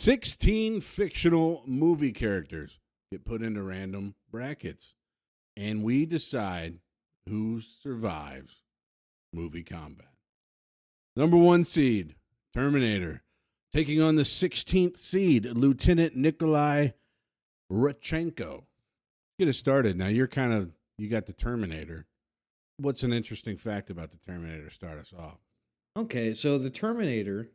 16 fictional movie characters get put into random brackets, and we decide who survives movie combat. Number 1 seed, Terminator, taking on the 16th seed, Lieutenant Nikolai Rodchenko. Get us started. Now, you got the Terminator. What's an interesting fact about the Terminator to start us off? Okay, so the Terminator,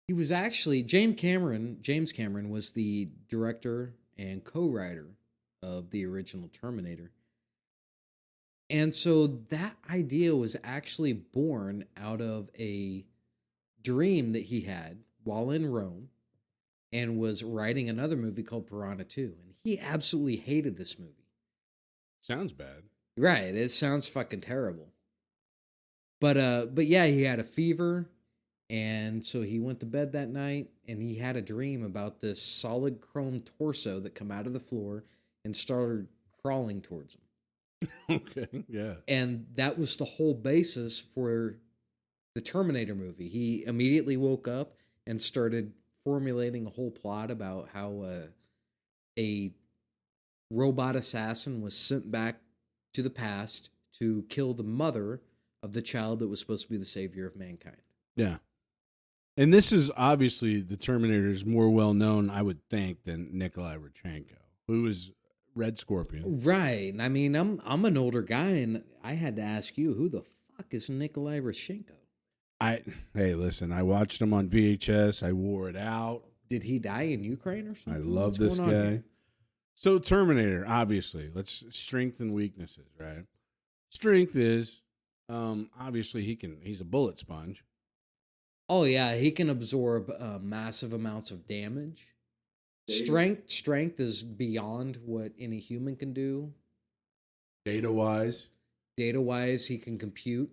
he was actually, James Cameron was the director and co-writer of the original Terminator. And so that idea was actually born out of a dream that he had while in Rome and was writing another movie called Piranha 2. And he absolutely hated this movie. Sounds bad. Right, it sounds fucking terrible. But yeah, he had a fever, and so he went to bed that night, and he had a dream about this solid chrome torso that come out of the floor and started crawling towards him. Okay, yeah. And that was the whole basis for the Terminator movie. He immediately woke up and started formulating a whole plot about how a robot assassin was sent back to the past to kill the mother of the child that was supposed to be the savior of mankind. Yeah. And this is obviously the Terminator is more well known, I would think, than Nikolai Rodchenko, who is Red Scorpion. Right. I mean, I'm an older guy, and I had to ask you, who the fuck is Nikolai Rodchenko? Hey, listen, I watched him on VHS. I wore it out. Did he die in Ukraine or something? I love this guy. Here? So Terminator, obviously, let's strengths and weaknesses, right? Strength is, obviously he's a bullet sponge. Oh yeah, he can absorb massive amounts of damage. Strength is beyond what any human can do. Data-wise, he can compute.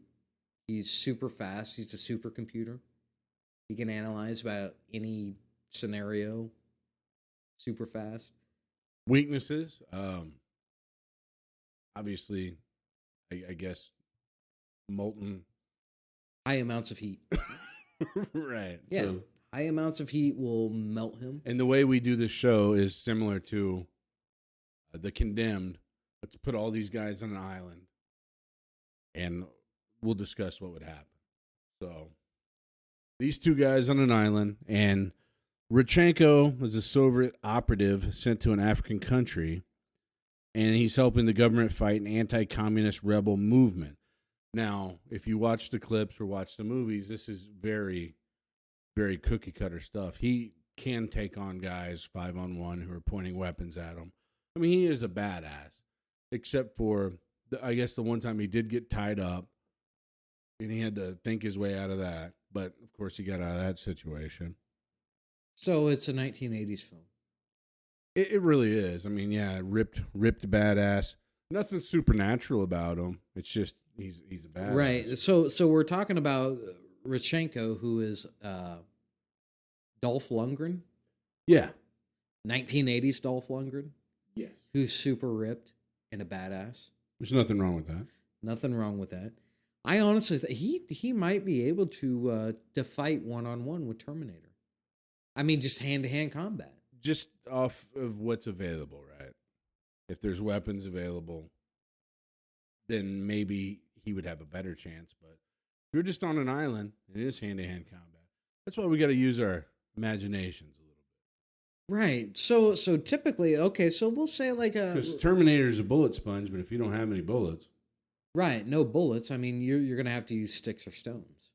He's super fast. He's a supercomputer. He can analyze about any scenario super fast. Weaknesses, obviously, I guess, molten. High amounts of heat. Right. Yeah. So, high amounts of heat will melt him. and the way we do this show is similar to The Condemned. Let's put all these guys on an island, and we'll discuss what would happen. So, these two guys on an island, and Rodchenko was a Soviet operative sent to an African country, and he's helping the government fight an anti-communist rebel movement. Now, if you watch the clips or watch the movies, this is very, very cookie-cutter stuff. He can take on guys 5-on-1 who are pointing weapons at him. I mean, he is a badass, except for, I guess, the one time he did get tied up, and he had to think his way out of that. But, of course, he got out of that situation. So it's a 1980s film. It really is. I mean, yeah, ripped badass. Nothing supernatural about him. It's just he's a badass. Right. So we're talking about Rodchenko, who is Dolph Lundgren. Yeah. 1980s Dolph Lundgren. Yes. Who's super ripped and a badass. There's nothing wrong with that. Nothing wrong with that. I honestly think he might be able to fight one-on-one with Terminator. I mean, just hand-to-hand combat. Just off of what's available, right? If there's weapons available, then maybe he would have a better chance. But if you're just on an island, it is hand-to-hand combat. That's why we got to use our imaginations a little bit. Right. So typically, okay, so we'll say like because Terminator's a bullet sponge, but if you don't have any bullets, right, no bullets. I mean, you're gonna have to use sticks or stones.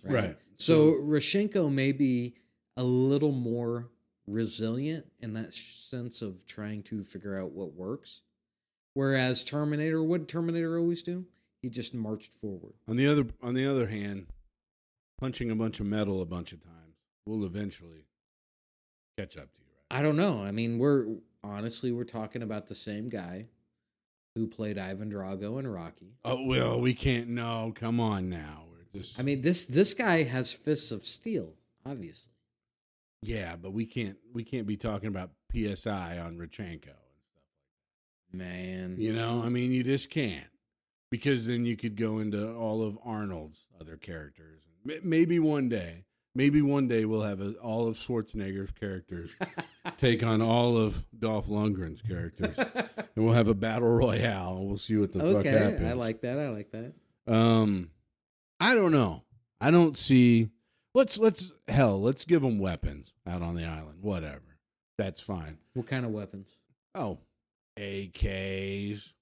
Right. So Rodchenko may be a little more resilient in that sense of trying to figure out what works. Whereas Terminator, what did Terminator always do? He just marched forward. On the other hand, punching a bunch of metal a bunch of times will eventually catch up to you, right? I don't know. I mean, we're talking about the same guy who played Ivan Drago in Rocky. Oh well, we can't. No, come on now. We're just. I mean, this guy has fists of steel, obviously. Yeah, but we can't be talking about PSI on Rodchenko and stuff like that. Man. You know, I mean, you just can't. Because then you could go into all of Arnold's other characters. Maybe one day. Maybe one day we'll have all of Schwarzenegger's characters take on all of Dolph Lundgren's characters, and we'll have a battle royale. And we'll see what the fuck happens. I like that. I like that. I don't know. I don't see. Let's give them weapons out on the island. Whatever, that's fine. What kind of weapons? Oh, AKs,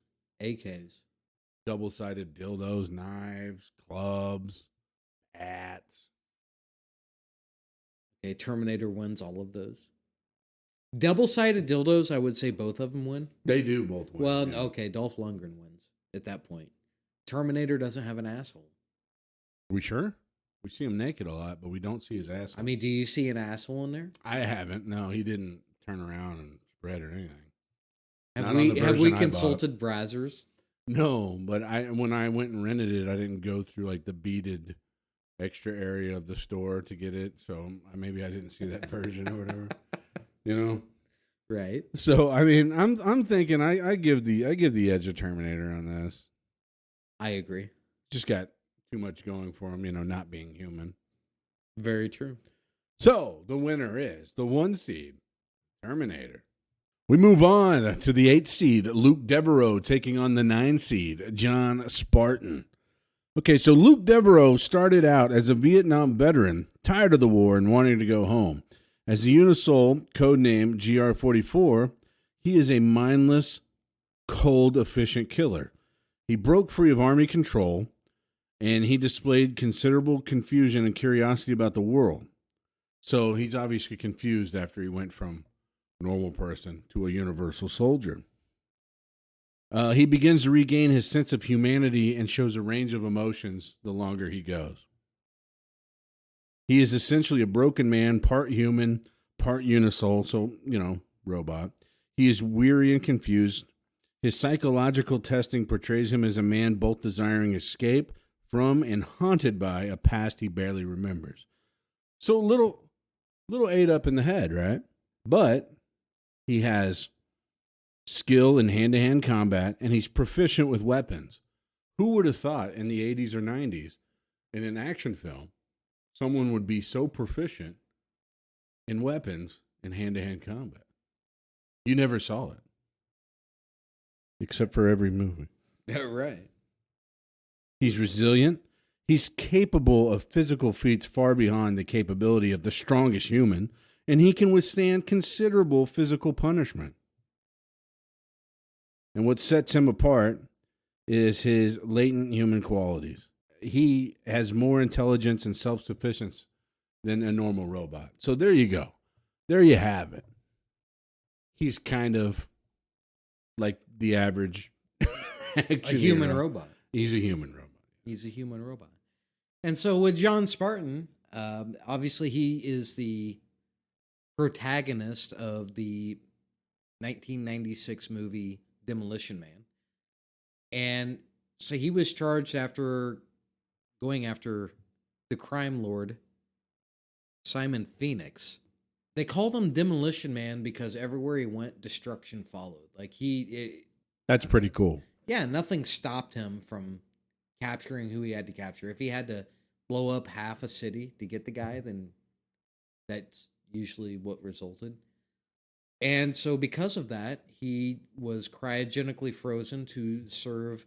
double-sided dildos, knives, clubs, bats. Okay, Terminator wins all of those. Double-sided dildos, I would say both of them win. They do both win. Well, okay, Dolph Lundgren wins at that point. Terminator doesn't have an asshole. Are we sure? We see him naked a lot, but we don't see his asshole. I mean, do you see an asshole in there? I haven't. No, he didn't turn around and spread or anything. Have we consulted Brazzers? No, but when I went and rented it, I didn't go through like the beaded extra area of the store to get it, so maybe I didn't see that version or whatever. You know, right? So I mean, I'm thinking I give the edge of Terminator on this. I agree. Just got too much going for him, not being human. Very true. So the winner is the 1 seed, Terminator. We move on to the 8 seed, Luke Devereaux taking on the 9 seed, John Spartan. Okay, so Luke Devereaux started out as a Vietnam veteran, tired of the war and wanting to go home. As a Unisol, codenamed GR-44, he is a mindless, cold, efficient killer. He broke free of Army control, and he displayed considerable confusion and curiosity about the world. So he's obviously confused after he went from a normal person to a universal soldier. He begins to regain his sense of humanity and shows a range of emotions the longer he goes. He is essentially a broken man, part human, part Unisol, so, robot. He is weary and confused. His psychological testing portrays him as a man both desiring escape from and haunted by a past he barely remembers. So little ate up in the head, right? But he has skill in hand-to-hand combat, and he's proficient with weapons. Who would have thought in the 80s or 90s, in an action film, someone would be so proficient in weapons and hand-to-hand combat? You never saw it. Except for every movie. Right. He's resilient. He's capable of physical feats far beyond the capability of the strongest human, and he can withstand considerable physical punishment. And what sets him apart is his latent human qualities. He has more intelligence and self-sufficiency than a normal robot. So there you go. There you have it. He's kind of like the average a human robot. He's a human robot. He's a human robot. And so with John Spartan, obviously he is the protagonist of the 1996 movie Demolition Man. And so he was charged after going after the crime lord, Simon Phoenix. They called him Demolition Man because everywhere he went, destruction followed. That's pretty cool. Yeah, nothing stopped him from capturing who he had to capture. If he had to blow up half a city to get the guy, then that's usually what resulted. And so because of that, he was cryogenically frozen to serve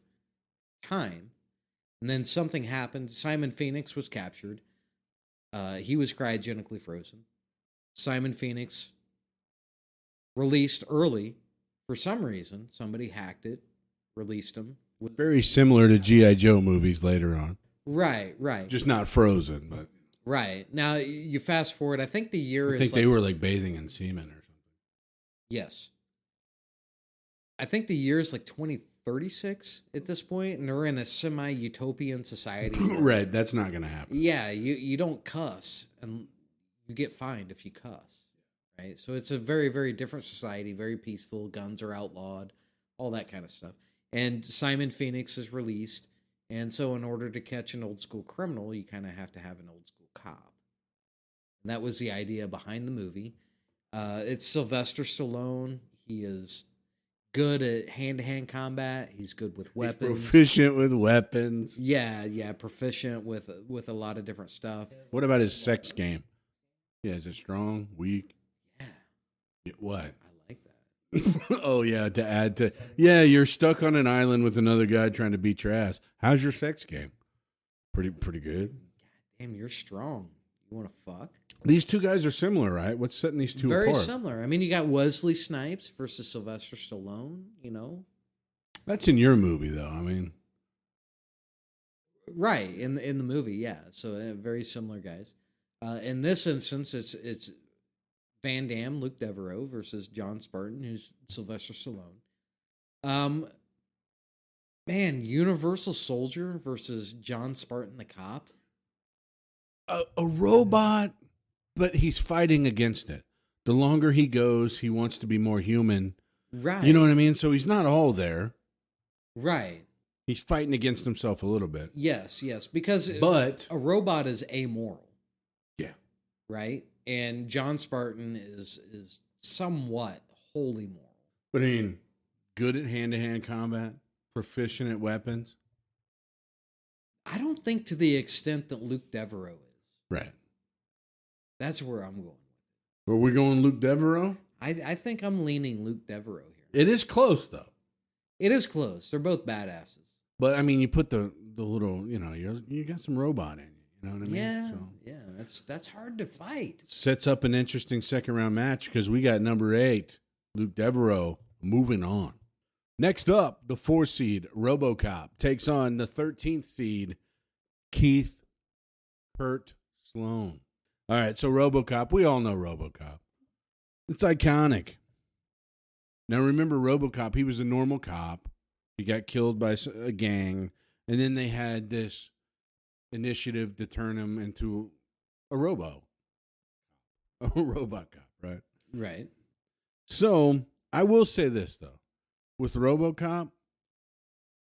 time. And then something happened. Simon Phoenix was captured. He was cryogenically frozen. Simon Phoenix released early for some reason. Somebody hacked it, released him. Very similar to G.I. Joe movies later on. Right. Just not frozen, but... Right. Now, you fast forward, I think the year I think they were like bathing in semen or something. Yes. I think the year is like 2036 at this point, and we're in a semi-utopian society. Right, that's not going to happen. Yeah, you don't cuss, and you get fined if you cuss. Right? So it's a very, very different society, very peaceful, guns are outlawed, all that kind of stuff. And Simon Phoenix is released, and so in order to catch an old school criminal, you kind of have to have an old school cop. And that was the idea behind the movie. It's Sylvester Stallone. He is good at hand-to-hand combat. He's good with weapons. He's proficient with weapons. Yeah, proficient with a lot of different stuff. What about his sex game? Yeah, is it strong, weak? Yeah. What? I like that. Oh, yeah, to add to... Yeah, you're stuck on an island with another guy trying to beat your ass. How's your sex game? Pretty good. God damn, you're strong. You want to fuck? These two guys are similar, right? What's setting these two apart? Very similar. I mean, you got Wesley Snipes versus Sylvester Stallone, That's in your movie, though. I mean... Right, in the movie, yeah. So very similar guys. In this instance, it's Van Damme, Luke Devereaux versus John Spartan, who's Sylvester Stallone. Man, Universal Soldier versus John Spartan the cop. A robot, but he's fighting against it. The longer he goes, he wants to be more human. Right. You know what I mean? So he's not all there. Right. He's fighting against himself a little bit. Yes, because But a robot is amoral. Yeah. Right? And John Spartan is somewhat wholly moral. But I mean, good at hand-to-hand combat, proficient at weapons. I don't think to the extent that Luke Devereaux is. Right. That's where I'm going. Are we going Luke Devereaux? I think I'm leaning Luke Devereaux here. It is close, though. It is close. They're both badasses. But, I mean, you put the little, you got some robot in you. You know what I mean? Yeah, that's hard to fight. Sets up an interesting second-round match because we got number 8, Luke Devereaux, moving on. Next up, the 4 seed, RoboCop, takes on the 13th seed, Kurt Sloan. All right, so RoboCop, we all know RoboCop. It's iconic. Now, remember RoboCop, he was a normal cop. He got killed by a gang, and then they had this initiative to turn him into a robot cop, right? Right. So, I will say this, though. With RoboCop,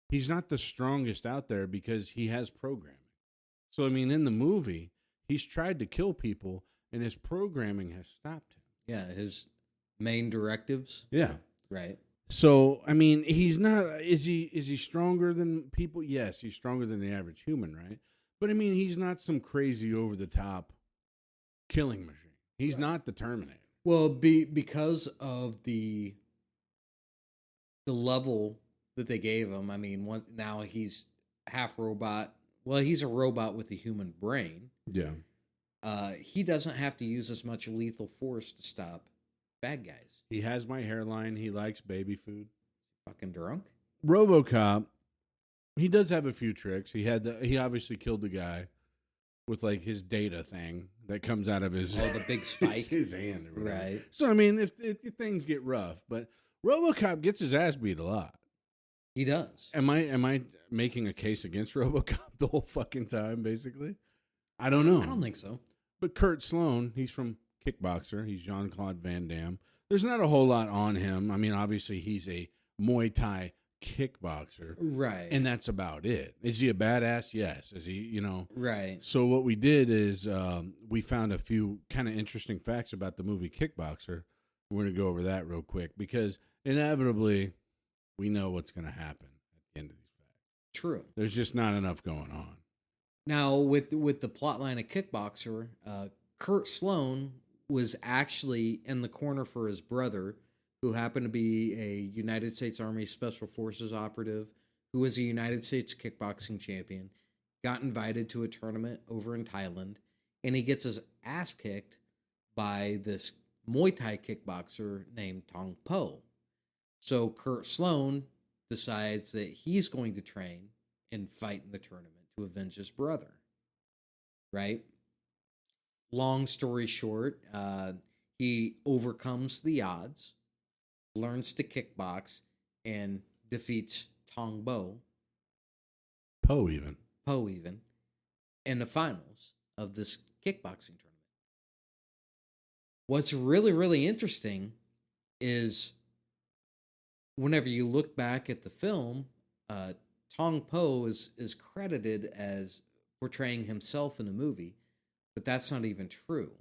he's not the strongest out there because he has programming. So, I mean, in the movie, he's tried to kill people, and his programming has stopped him. Yeah, his main directives. Yeah. Right. So, I mean, he's not... Is he stronger than people? Yes, he's stronger than the average human, right? But, I mean, he's not some crazy over-the-top killing machine. He's not the Terminator. Well, because of the level that they gave him, I mean, now he's half robot. Well, he's a robot with a human brain. Yeah. He doesn't have to use as much lethal force to stop bad guys. He has my hairline. He likes baby food. Fucking drunk. RoboCop, he does have a few tricks. He obviously killed the guy with like his data thing that comes out of his the big spike, his hand, or whatever. Right? So I mean, if things get rough, but RoboCop gets his ass beat a lot. He does. Am I making a case against RoboCop the whole fucking time? Basically, I don't know. I don't think so. But Kurt Sloan, he's from Kickboxer. He's Jean-Claude Van Damme. There's not a whole lot on him. I mean, obviously, he's a Muay Thai kickboxer. Right. And that's about it. Is he a badass? Yes. Is he, Right. So what we did is we found a few kind of interesting facts about the movie Kickboxer. We're going to go over that real quick because inevitably we know what's going to happen at the end of these facts. True. There's just not enough going on. Now, with the plot line of Kickboxer, Kurt Sloan was actually in the corner for his brother, who happened to be a United States Army Special Forces operative, who was a United States kickboxing champion, got invited to a tournament over in Thailand, and he gets his ass kicked by this Muay Thai kickboxer named Tong Po. So Kurt Sloan decides that he's going to train and fight in the tournament to avenge his brother. Right? Long story short, he overcomes the odds, learns to kickbox, and defeats Tong Po even, in the finals of this kickboxing tournament. What's really, really interesting is whenever you look back at the film, Tong Po is credited as portraying himself in the movie, but that's not even true.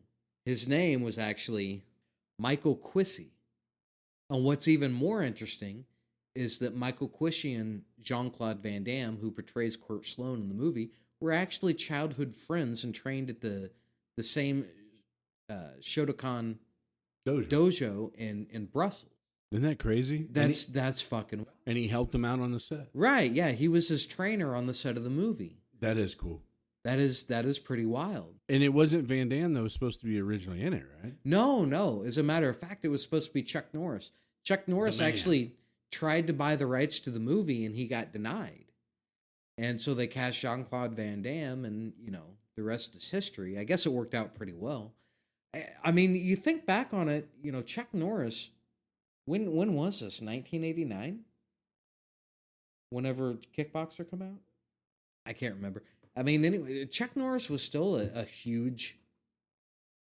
His name was actually Michael Quissy. And what's even more interesting is that Michael Quishy and Jean-Claude Van Damme, who portrays Kurt Sloan in the movie, were actually childhood friends and trained at the same Shotokan dojo in Brussels. Isn't that crazy? That's fucking. And he helped him out on the set. Right? Yeah, he was his trainer on the set of the movie. That is cool. That is pretty wild. And it wasn't Van Damme that was supposed to be originally in it, right? No. As a matter of fact, it was supposed to be Chuck Norris. Chuck Norris actually tried to buy the rights to the movie, and he got denied. And so they cast Jean-Claude Van Damme, and the rest is history. I guess it worked out pretty well. I mean, you think back on it, Chuck Norris. When was this? 1989? Whenever Kickboxer come out? I can't remember. I mean, anyway, Chuck Norris was still a huge.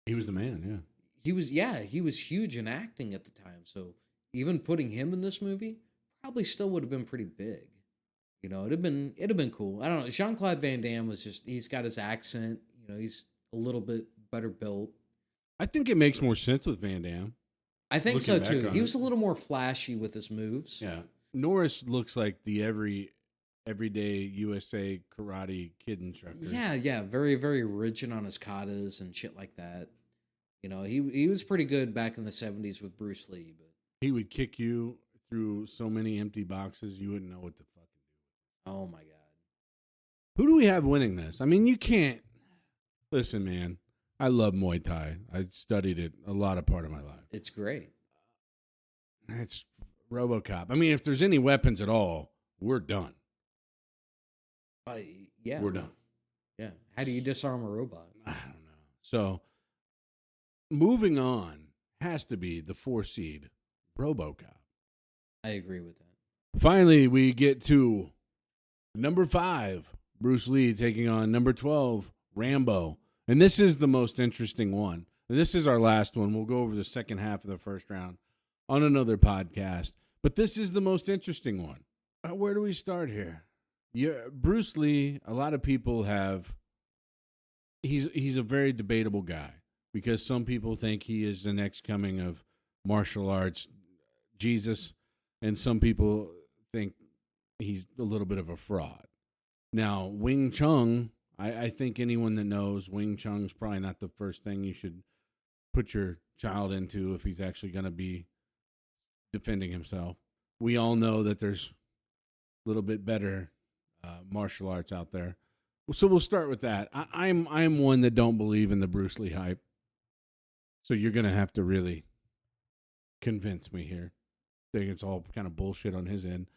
He was the man, yeah. He was huge in acting at the time. So even putting him in this movie probably still would have been pretty big. It'd have been cool. I don't know. Jean-Claude Van Damme was he's got his accent. He's a little bit better built. I think it makes more sense with Van Damme. I think so too. He was a little more flashy with his moves. Yeah. Norris looks like the everyday USA karate kid instructor. Yeah. Very, very rigid on his katas and shit like that. He was pretty good back in the 70s with Bruce Lee. But he would kick you through so many empty boxes, you wouldn't know what to fucking do. Oh, my God. Who do we have winning this? I mean, you can't. Listen, man. I love Muay Thai. I studied it a lot of part of my life. It's great. It's RoboCop. I mean, if there's any weapons at all, we're done. Yeah. We're done. Yeah. How do you disarm a robot? I don't know. So, moving on has to be the 4-seed RoboCop. I agree with that. Finally, we get to number 5, Bruce Lee taking on number 12, Rambo. And this is the most interesting one. This is our last one. We'll go over the second half of the first round on another podcast. But this is the most interesting one. Where do we start here? Bruce Lee, a lot of people have... He's a very debatable guy because some people think he is the next coming of martial arts Jesus, and some people think he's a little bit of a fraud. Now, Wing Chun... I think anyone that knows Wing Chun is probably not the first thing you should put your child into if he's actually going to be defending himself. We all know that there's a little bit better martial arts out there. So we'll start with that. I'm one that don't believe in the Bruce Lee hype. So you're going to have to really convince me here. I think it's all kind of bullshit on his end.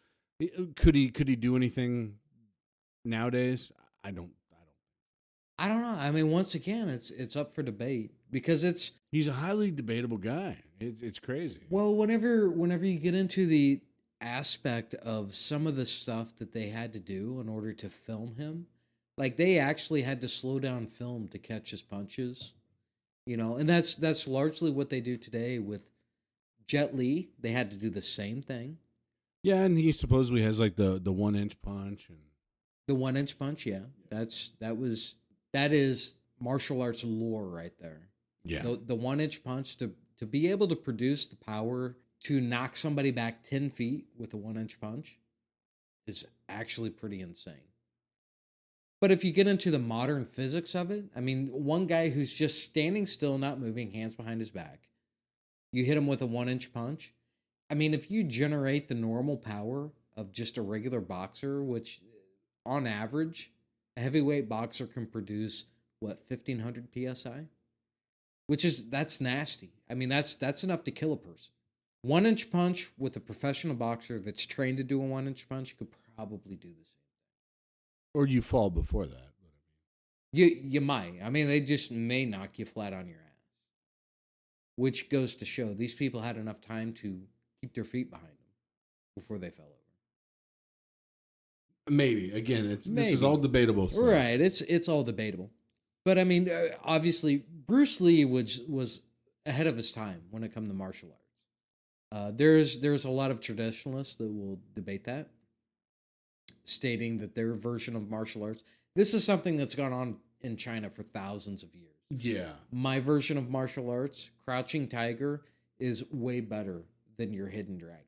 Could he do anything nowadays? I don't know. I mean, once again, it's up for debate because he's a highly debatable guy. It's crazy. Well, whenever you get into the aspect of some of the stuff that they had to do in order to film him, like they actually had to slow down film to catch his punches, and that's largely what they do today with Jet Li. They had to do the same thing. Yeah, and he supposedly has like the 1-inch punch and the 1-inch punch. Yeah, that is martial arts lore right there. Yeah. The 1-inch punch to be able to produce the power to knock somebody back 10 feet with a 1-inch punch is actually pretty insane. But if you get into the modern physics of it, I mean, one guy who's just standing still, not moving, hands behind his back, you hit him with a 1-inch punch. I mean, if you generate the normal power of just a regular boxer, which on average, a heavyweight boxer can produce, 1,500 PSI? That's nasty. I mean, that's enough to kill a person. 1-inch punch with a professional boxer that's trained to do a 1-inch punch could probably do the same. Or you fall before that. You might. I mean, they just may knock you flat on your ass. Which goes to show these people had enough time to keep their feet behind them before they fell over. Maybe. Again, this is all debatable stuff. Right. It's all debatable. But I mean, obviously, Bruce Lee was ahead of his time when it comes to martial arts. There's a lot of traditionalists that will debate that, stating that their version of martial arts. This is something that's gone on in China for thousands of years. Yeah. My version of martial arts, Crouching Tiger, is way better than your hidden dragon.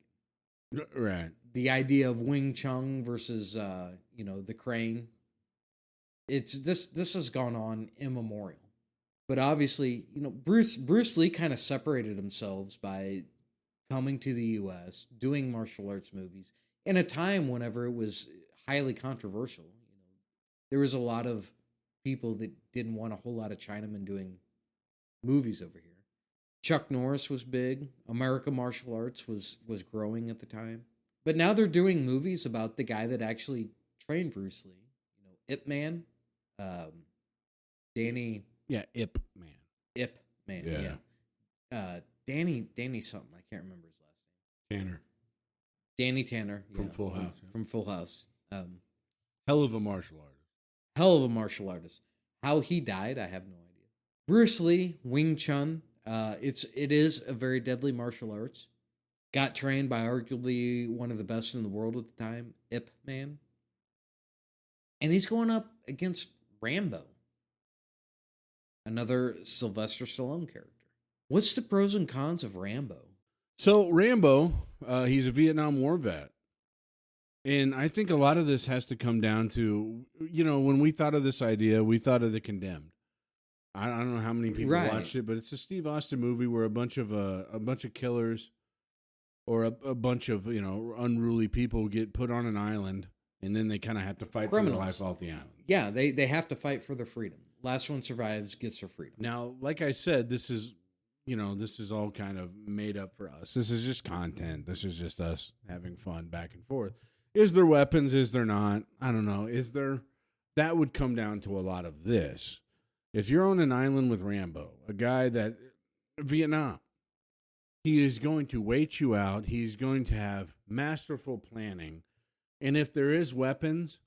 Right. The idea of Wing Chun versus the crane. It's this has gone on immemorial. But obviously, Bruce Lee kind of separated themselves by coming to the US, doing martial arts movies in a time whenever it was highly controversial. There was a lot of people that didn't want a whole lot of Chinamen doing movies over here. Chuck Norris was big. American martial arts was growing at the time. But now they're doing movies about the guy that actually trained Bruce Lee. Ip Man, Danny. Yeah, Ip Man. Ip Man. Yeah. Danny something. I can't remember his last name. Tanner. Danny Tanner From Full House. From Full House. Hell of a martial artist. Hell of a martial artist. How he died, I have no idea. Bruce Lee, Wing Chun. It is a very deadly martial arts. Got trained by arguably one of the best in the world at the time, Ip Man. And he's going up against Rambo, another Sylvester Stallone character. What's the pros and cons of Rambo? So Rambo, he's a Vietnam War vet. And I think a lot of this has to come down to, when we thought of this idea, we thought of The Condemned. I don't know how many people watched it, but it's a Steve Austin movie where a bunch of killers or a bunch of unruly people get put on an island, and then they kind of have to fight for their life off the island. Yeah, they have to fight for their freedom. Last one survives gets their freedom. Now, like I said, this is all kind of made up for us. This is just content. This is just us having fun back and forth. Is there weapons? Is there not? I don't know. Is there? That would come down to a lot of this. If you're on an island with Rambo, a guy that Vietnam, he is going to wait you out. He's going to have masterful planning. And if there is weapons,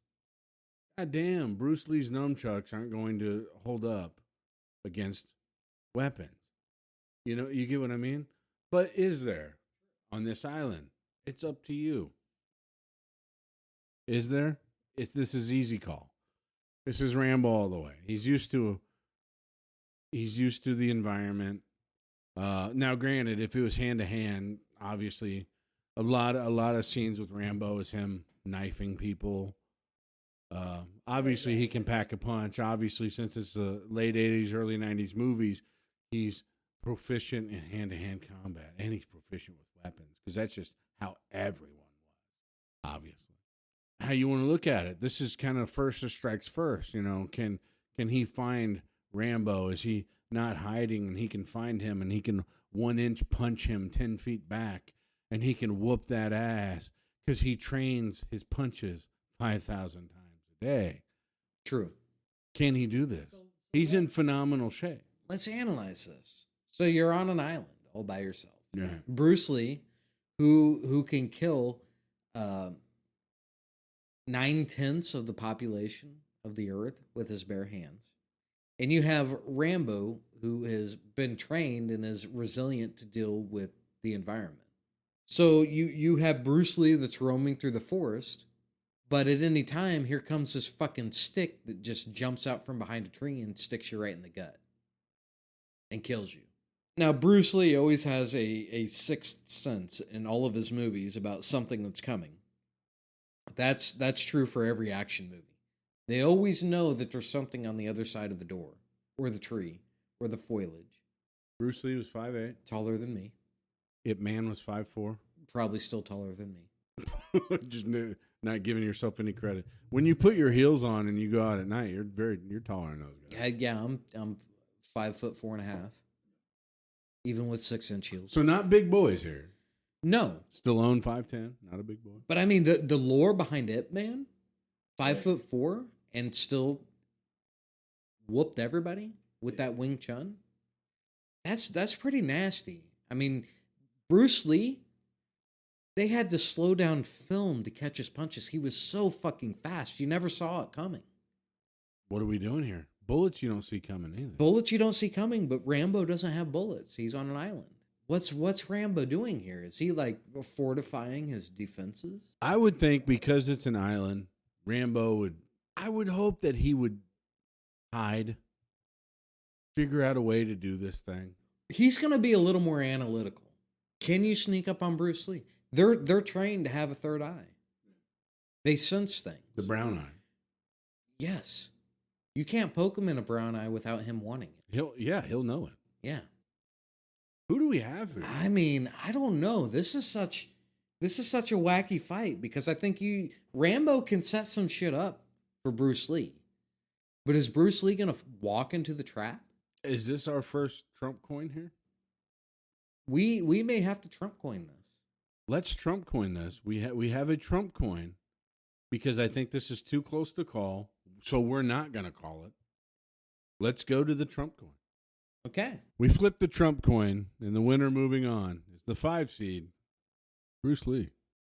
goddamn, Bruce Lee's nunchucks aren't going to hold up against weapons. You get what I mean? But is there on this island? It's up to you. Is there? This is easy call. This is Rambo all the way. He's used to the environment. Now, granted, if it was hand to hand, obviously, a lot of scenes with Rambo is him knifing people. Obviously, he can pack a punch. Obviously, since it's the late 80s, early 90s movies, he's proficient in hand-to-hand combat, and he's proficient with weapons, because that's just how everyone was, obviously. How you want to look at it, this is kind of first or strikes first. Can he find Rambo? Is he not hiding, and he can find him, and he can 1-inch punch him 10 feet back, and he can whoop that ass because he trains his punches 5,000 times a day? True. Can he do this? He's in phenomenal shape. Let's analyze this. So you're on an island all by yourself. Yeah. Bruce Lee, who can kill 9/10 of the population of the earth with his bare hands. And you have Rambo, who has been trained and is resilient to deal with the environment. So you have Bruce Lee that's roaming through the forest, but at any time, here comes this fucking stick that just jumps out from behind a tree and sticks you right in the gut and kills you. Now, Bruce Lee always has a sixth sense in all of his movies about something that's coming. That's true for every action movie. They always know that there's something on the other side of the door, or the tree, or the foliage. Bruce Lee was 5'8". Taller than me. Ip Man was 5'4". Probably still taller than me. Just not giving yourself any credit. When you put your heels on and you go out at night, you're taller than those guys. Yeah, I'm 5'4.5", even with 6-inch heels. So not big boys here. No. Stallone 5'10", not a big boy. But I mean, the lore behind Ip Man, 5'4", and still whooped everybody with that Wing Chun. That's pretty nasty. I mean, Bruce Lee, they had to slow down film to catch his punches. He was so fucking fast. You never saw it coming. What are we doing here? Bullets you don't see coming either. Bullets you don't see coming, but Rambo doesn't have bullets. He's on an island. What's Rambo doing here? Is he like fortifying his defenses? I would think because it's an island, I would hope that he would hide, figure out a way to do this thing. He's going to be a little more analytical. Can you sneak up on Bruce Lee? They're trained to have a third eye. They sense things. The brown eye. Yes. You can't poke him in a brown eye without him wanting it. He'll know it. Yeah. Who do we have here? I mean, I don't know. This is such a wacky fight because I think Rambo can set some shit up for Bruce Lee. But is Bruce Lee going to walk into the trap? Is this our first Trump coin here? We may have to Trump coin this. Let's Trump coin this. We have a Trump coin because I think this is too close to call, so we're not going to call it. Let's go to the Trump coin. Okay. We flipped the Trump coin, and the winner moving on is the 5 seed, Bruce Lee.